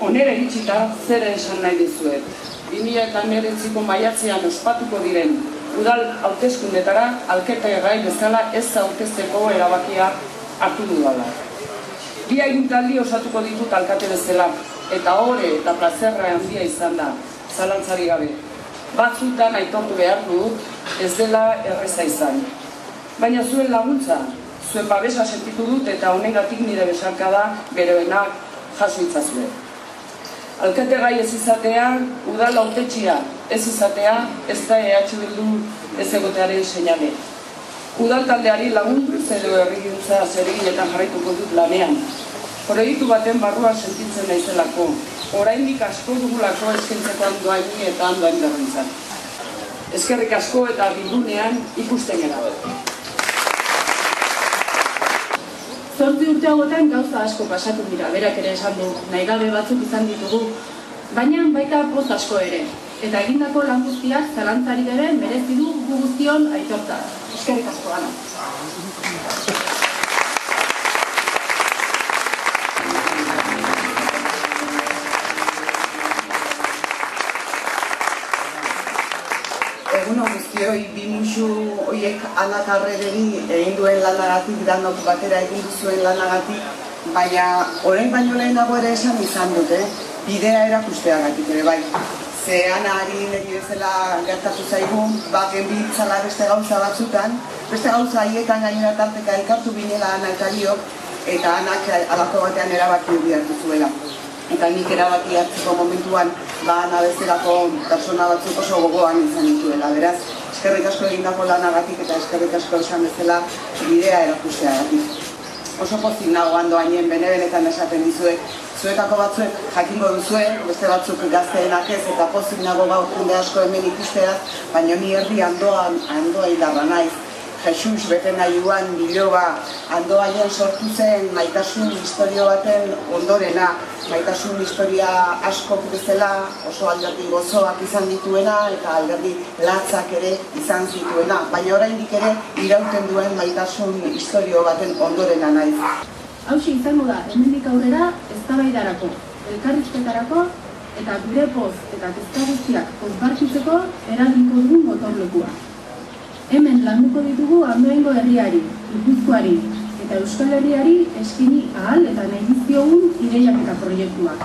Onera iritsita zer esan nahi dizuet. 2019ko maiatzean ospatuko diren udal hauteskundetara alkete-gai bezala ez aurkezteko erabakia hartu dudala. Bi agintaldi osatuko ditut alkate bezala, eta ohore eta plazerra handia izan da, zalantzari gabe. Batzutan aitortu behar dut, ez dela erreza izan. Baina zuen laguntza, zuen babesa sentitu dut eta honegatik nire besarkada beroenak jaso itzazue. Alkate-gai ez izatea, udal hautetxia ez izatea, ez da EH Bildu ez egotearen seinale. Udal taldeari laguntuz edo herrigintza zereginetan jarraituko dut lanean. Proiektu baten barruan sentitzen naizelako. Oraindik asko dugulako eskaintzeko andoaini eta andoain berrintzat. Eskerrik asko eta Bildunean ikusten gara. 8 urte hauetan gauza asko pasatu dira, berak ere esan du, nahi gabe batzuk izan ditugu, baina baita poz asko ere. Eta egindako lan guztiak zalantzarik ere merezi du gu guztion aitortza. Eskerrik asko gana. Eguno guztioi, bi musu horiek Anak Arrederi egin duen lanagatik, danok batera egin duzuen lanagatik, baina orain baino lehenago ere esan izan dute, bidea erakusteagatik ere bai. Ze Anari niri bezala gertatu zaigun, genbiltzala beste gauza batzutan, beste gauza haietan gainera tarteka elkartu binela Ana eta biok, eta Anak alako batean erabaki hartu zuela. Eta nik erabaki hartzeko momentuan, Ana bezalako persona batzuk oso gogoan izan dituela. Beraz, eskerrik asko egindako lanagatik eta eskerrik asko esan bezala bidea erakusteagatik. Oso pozik nago andoainen benetan esaten dizuet, zuetako batzuek jakingo duzue, beste batzuk gazteenak ez, eta pozik nago gaur jende asko hemen ikusteaz, baina ni herri andoa hilarra naiz. Jesus bete nahiuan biloba andoainen sortu zen maitasun historio baten ondorena, maitasun historia asko bezala oso alderdi gozoak izan dituena eta alderdi latzak ere izan zituena, baina oraindik ere irauten duen maitasun historio baten ondorena naiz. Hauxe izango da, hemendik aurrera eztabaidarako, elkarrizketarako eta gure poz eta kezka guztiak konpartitzeko eragingo dugun gotorlekua. Hemen landuko ditugu Andoaingo herriari, Gipuzkoari eta Euskal Herriari eskaini ahal eta nahi dizkiogun ideiak eta proiektuak.